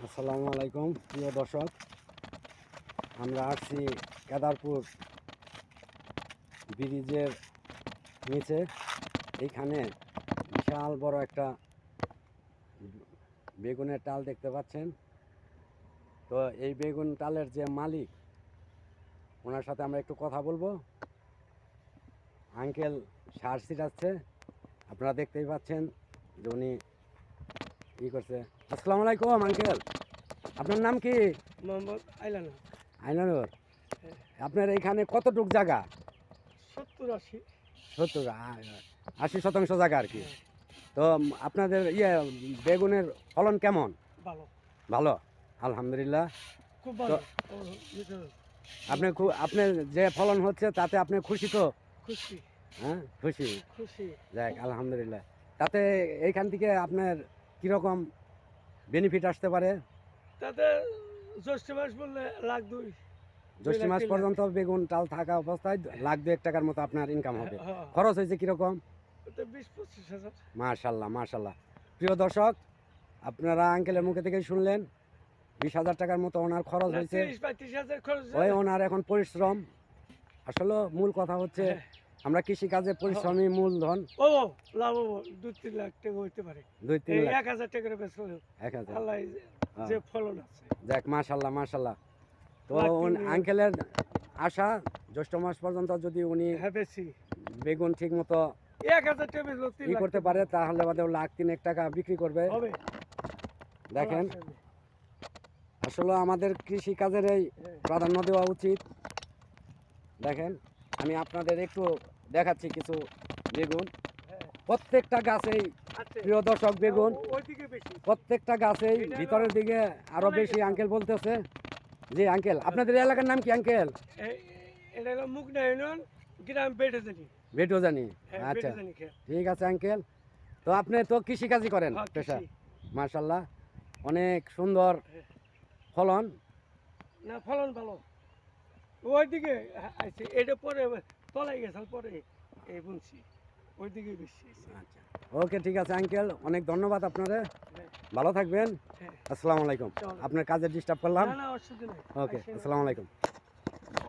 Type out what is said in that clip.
আসসালামু আলাইকুম প্রিয় দর্শক, আমরা আসছি কেদারপুর ব্রিজের নিচে। এইখানে বিশাল বড় একটা বেগুনের টাল দেখতে পাচ্ছেন। তো এই বেগুন টালের যে মালিক, ওনার সাথে আমরা একটু কথা বলবো। আঙ্কেল সার ছিটাচ্ছে, আপনারা দেখতেই পাচ্ছেন যে উনি ই করছে। আসসালামু আলাইকুম আঙ্কেল, আপনার নাম কি? মোহাম্মদ আইলানা। আইনানুর। আপনার এইখানে কতটুক জায়গা? 70-80। 80% জায়গা আর কি। তো আপনাদের বেগুনের ফলন কেমন? ভালো, ভালো, আলহামদুলিল্লাহ। খুব তো ভালো। আপনার যে ফলন হচ্ছে তাতে আপনি খুশি তো? খুশি, হ্যাঁ, খুশি। খুশি। যাক আলহামদুলিল্লাহ। তাতে এইখান থেকে আপনার কীরকম বেনিফিট আসতে পারে? তাতে জ্যৈষ্ঠ মাস বললে লাখ 2। জ্যৈষ্ঠ মাস পর্যন্ত বেগুন টাল থাকা অবস্থায় লাখ 2 টাকার মতো আপনার ইনকাম হবে। খরচ হয়েছে কীরকম? 20-25 হাজার। মাশাল্লাহ মাশাল্লাহ। প্রিয় দর্শক, আপনারা আঙ্কেলের মুখে থেকে শুনলেন 20,000 টাকার মতো ওনার খরচ হয়েছে। 30-35 হাজার খরচ। ওই ওনার এখন পরিশ্রম। আসলে মূল কথা হচ্ছে আমরা কৃষিকাজে পরিশ্রমী মূলধন। ও লাভ 2-3 লাখ টাকা হইতে পারে। 2-3 লাখ। 1000 টাকার বেচলে 1000। আল্লাহ যে ফলন আছে। যাক মাশাল্লাহ মাশাল্লাহ। তো লাখ তিন। আঙ্কেলের আশা জ্যৈষ্ঠ মাস পর্যন্ত যদি উনি হ্যাঁ বেশি বেগুন ঠিক মতো 1000 টাকা বেচলো 3 ই লাখ করতে পারে, তাহলে বাদে লাখ 3 টাকা বিক্রি করবে। হবে। দেখেন, আসলে আমাদের কৃষিকাজের এই প্রাধান্য দেওয়া উচিত। দেখেন, আমি আপনাদের একটু দেখাচ্ছি কিছু বেগুন। প্রত্যেকটা গাছেই, প্রিয় দর্শক, বেগুন ওইদিকে বেশি। প্রত্যেকটা গাছেই ভিতরের দিকে আরো বেশি। আঙ্কেল বলতেছে জি আঙ্কেল, আপনাদের এলাকার নাম কি আঙ্কেল? এটা হলো মুগনা ইউনিয়ন, গ্রাম বেটে বেটু জানি। আচ্ছা ঠিক আছে আঙ্কেল। তো আপনি তো কৃষিকাজই করেন পেশা? মাশাল্লাহ, অনেক সুন্দর ফলন। না ফলন ভালো। ওইদিকে আছে, এটা পরে তলাই গেছে, পরে এই বুনছি ওইদিকে বেশি। আচ্ছা ওকে, ঠিক আছে আঙ্কেল, অনেক ধন্যবাদ আপনারে। ভালো থাকবেন। আসসালামু আলাইকুম। আপনার কাজে ডিস্টার্ব করলাম। না না, অসুবিধা নেই। ওকে, আসসালামু আলাইকুম।